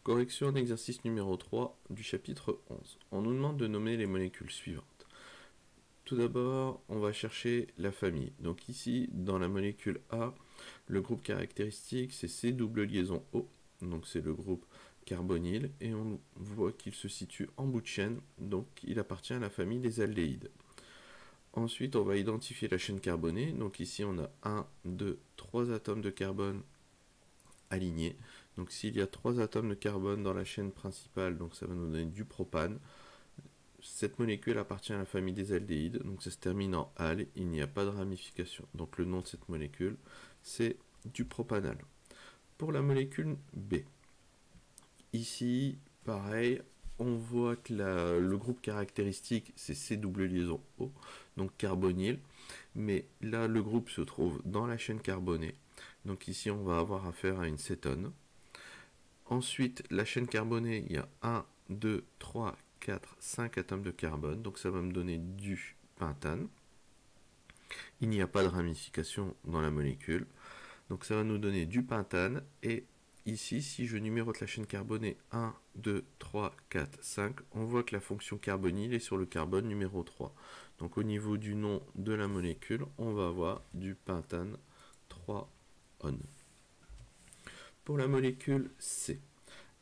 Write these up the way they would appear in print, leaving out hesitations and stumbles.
Correction d'exercice numéro 3 du chapitre 11. On nous demande de nommer les molécules suivantes. Tout d'abord, on va chercher la famille. Donc ici, dans la molécule A, le groupe caractéristique, c'est C double liaison O. Donc c'est le groupe carbonyle. Et on voit qu'il se situe en bout de chaîne. Donc il appartient à la famille des aldéhydes. Ensuite, on va identifier la chaîne carbonée. Donc ici, on a 1, 2, 3 atomes de carbone alignés. Donc s'il y a 3 atomes de carbone dans la chaîne principale, donc ça va nous donner du propane. Cette molécule appartient à la famille des aldéhydes, donc ça se termine en al, il n'y a pas de ramification. Donc le nom de cette molécule, c'est du propanal. Pour la molécule B, ici, pareil, on voit que le groupe caractéristique, c'est C double liaison O, donc carbonyle, mais là, le groupe se trouve dans la chaîne carbonée. Donc ici, on va avoir affaire à une cétone. Ensuite, la chaîne carbonée, il y a 1, 2, 3, 4, 5 atomes de carbone. Donc ça va me donner du pentane. Il n'y a pas de ramification dans la molécule. Donc ça va nous donner du pentane. Et ici, si je numérote la chaîne carbonée 1, 2, 3, 4, 5, on voit que la fonction carbonyle est sur le carbone numéro 3. Donc au niveau du nom de la molécule, on va avoir du pentane 3-on. Pour la molécule C.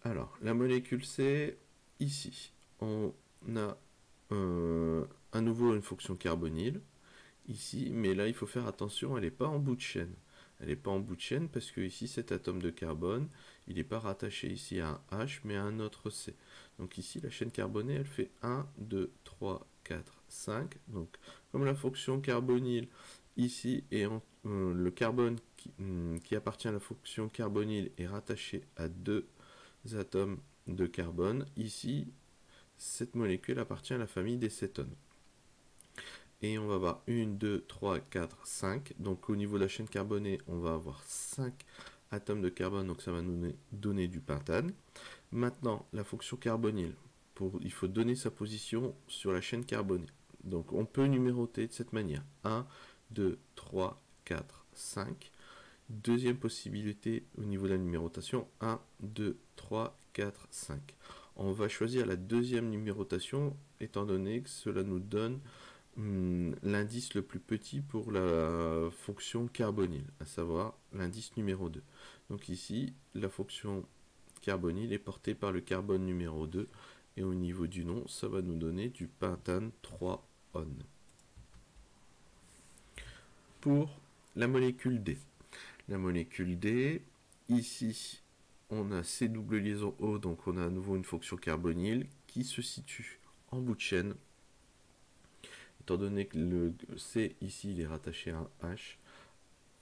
Alors, la molécule C, ici, on a à nouveau une fonction carbonyle, ici, mais là, il faut faire attention, elle n'est pas en bout de chaîne. Elle n'est pas en bout de chaîne parce que ici, cet atome de carbone, il n'est pas rattaché ici à un H, mais à un autre C. Donc ici, la chaîne carbonée, elle fait 1, 2, 3, 4, 5. Donc, comme la fonction carbonyle ici et le carbone qui appartient à la fonction carbonyle est rattaché à deux atomes de carbone, ici cette molécule appartient à la famille des cétones. Et on va avoir 1, 2, 3, 4, 5. Donc au niveau de la chaîne carbonée, on va avoir 5 atomes de carbone, donc ça va nous donner du pentane. Maintenant, la fonction carbonyle, il faut donner sa position sur la chaîne carbonée. Donc on peut numéroter de cette manière. 1, 2, 3, 4, 5. Deuxième possibilité au niveau de la numérotation, 1, 2, 3, 4, 5. On va choisir la deuxième numérotation, étant donné que cela nous donne l'indice le plus petit pour la fonction carbonyle, à savoir l'indice numéro 2. Donc ici, la fonction carbonyle est portée par le carbone numéro 2, et au niveau du nom, ça va nous donner du pentane 3-on. Pour la molécule D. La molécule D, ici, on a C double liaison O, donc on a à nouveau une fonction carbonyle qui se situe en bout de chaîne. Étant donné que le C ici, il est rattaché à un H,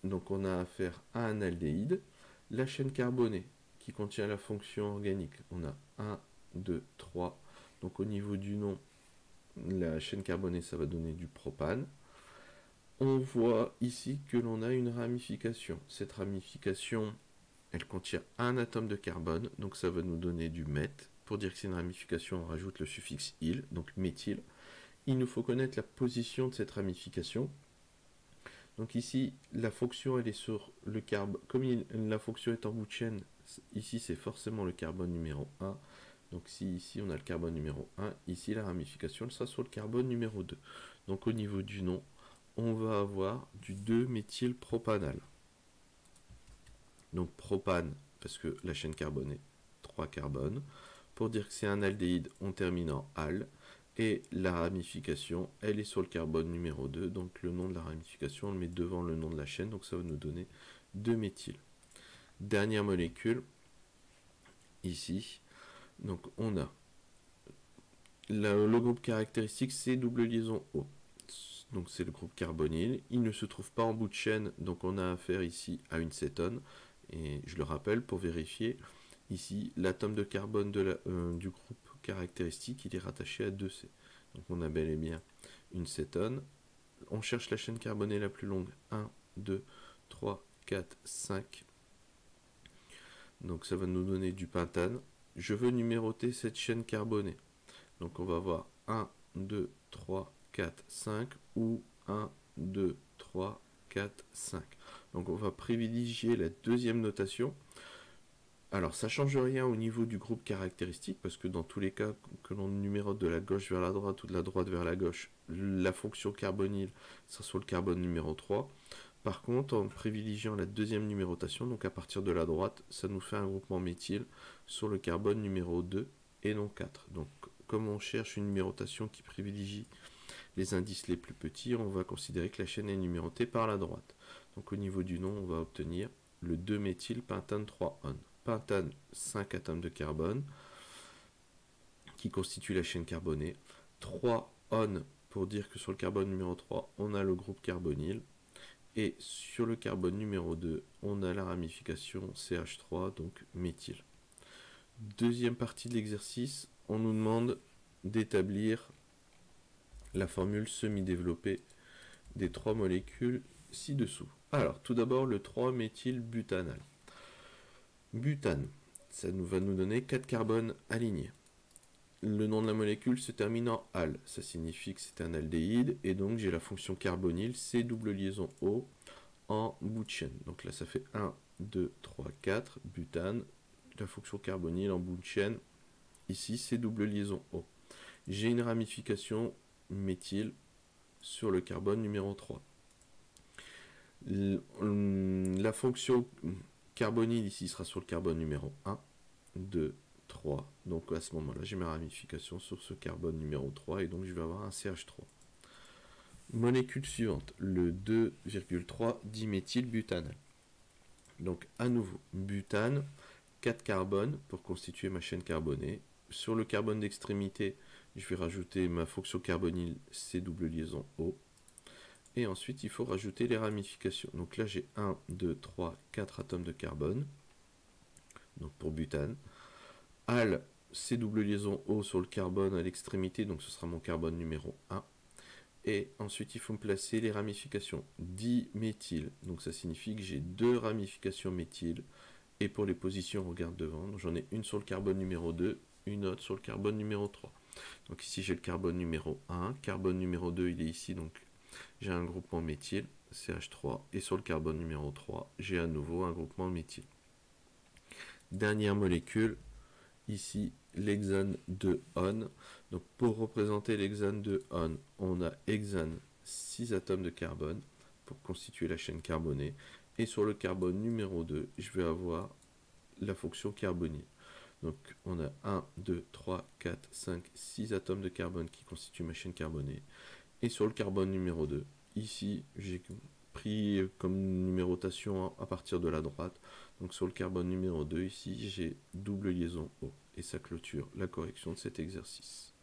donc on a affaire à un aldéhyde. La chaîne carbonée qui contient la fonction organique, on a 1, 2, 3. Donc au niveau du nom, la chaîne carbonée, ça va donner du propane. On voit ici que l'on a une ramification. Cette ramification, elle contient un atome de carbone, donc ça va nous donner du meth. Pour dire que c'est une ramification, on rajoute le suffixe -il, donc méthyle. Il nous faut connaître la position de cette ramification. Donc ici, la fonction, elle est sur le carbone. Comme la fonction est en bout de chaîne, ici, c'est forcément le carbone numéro 1. Donc si ici, on a le carbone numéro 1, ici, la ramification, elle sera sur le carbone numéro 2. Donc au niveau du nom, on va avoir du 2-méthylpropanal. Donc propane, parce que la chaîne carbonée, 3 carbones. Pour dire que c'est un aldéhyde, on termine en al. Et la ramification, elle est sur le carbone numéro 2. Donc le nom de la ramification, on le met devant le nom de la chaîne. Donc ça va nous donner 2-méthyl. Dernière molécule, ici. Donc on a le groupe caractéristique, c'est double liaison O. Donc c'est le groupe carbonyle. Il ne se trouve pas en bout de chaîne, donc on a affaire ici à une cétone. Et je le rappelle pour vérifier, ici l'atome de carbone du groupe caractéristique, il est rattaché à 2C. Donc on a bel et bien une cétone. On cherche la chaîne carbonée la plus longue. 1, 2, 3, 4, 5. Donc ça va nous donner du pentane. Je veux numéroter cette chaîne carbonée. Donc on va voir 1, 2, 3, 4, 5 ou 1, 2, 3, 4, 5. Donc on va privilégier la deuxième notation. Alors ça change rien au niveau du groupe caractéristique, parce que dans tous les cas que l'on numérote de la gauche vers la droite ou de la droite vers la gauche, la fonction carbonyle sera sur le carbone numéro 3. Par contre, en privilégiant la deuxième numérotation, donc à partir de la droite, ça nous fait un groupement méthyle sur le carbone numéro 2 et non 4. Donc comme on cherche une numérotation qui privilégie les indices les plus petits, on va considérer que la chaîne est numérotée par la droite. Donc au niveau du nom, on va obtenir le 2-méthylpentane 3-on. Pentane, 5 atomes de carbone, qui constituent la chaîne carbonée. 3 on pour dire que sur le carbone numéro 3, on a le groupe carbonyle. Et sur le carbone numéro 2, on a la ramification CH3, donc méthyle. Deuxième partie de l'exercice, on nous demande d'établir la formule semi-développée des trois molécules ci-dessous. Alors, tout d'abord, le 3-méthylbutanal. Butane, ça va nous donner 4 carbones alignés. Le nom de la molécule se termine en al, ça signifie que c'est un aldéhyde, et donc j'ai la fonction carbonyle, C double liaison O en bout de chaîne. Donc là ça fait 1, 2, 3, 4, butane, la fonction carbonyle en bout de chaîne, ici c'est double liaison O. J'ai une ramification méthyle sur le carbone numéro 3. La fonction carbonyle ici sera sur le carbone numéro 1, 2, 3. Donc à ce moment-là, j'ai ma ramification sur ce carbone numéro 3 et donc je vais avoir un CH3. Molécule suivante, le 2,3 diméthylbutanal. Donc à nouveau, butane, 4 carbones pour constituer ma chaîne carbonée. Sur le carbone d'extrémité, je vais rajouter ma fonction carbonyle C double liaison O. Et ensuite, il faut rajouter les ramifications. Donc là, j'ai 1, 2, 3, 4 atomes de carbone. Donc pour butane. Al, C double liaison O sur le carbone à l'extrémité, donc ce sera mon carbone numéro 1. Et ensuite, il faut me placer les ramifications diméthyle. Donc ça signifie que j'ai 2 ramifications méthyle. Et pour les positions, on regarde devant. J'en ai une sur le carbone numéro 2, une autre sur le carbone numéro 3. Donc ici, j'ai le carbone numéro 1. Carbone numéro 2, il est ici, donc j'ai un groupement méthyle, CH3. Et sur le carbone numéro 3, j'ai à nouveau un groupement méthyle. Dernière molécule, ici l'hexane 2-on. Donc pour représenter l'hexane 2-on, on a hexane 6 atomes de carbone pour constituer la chaîne carbonée. Et sur le carbone numéro 2, je vais avoir la fonction carbonyle. Donc on a 1, 2, 3, 4, 5, 6 atomes de carbone qui constituent ma chaîne carbonée. Et sur le carbone numéro 2, ici j'ai pris comme numérotation à partir de la droite. Donc sur le carbone numéro 2, ici j'ai double liaison O. Et ça clôture la correction de cet exercice.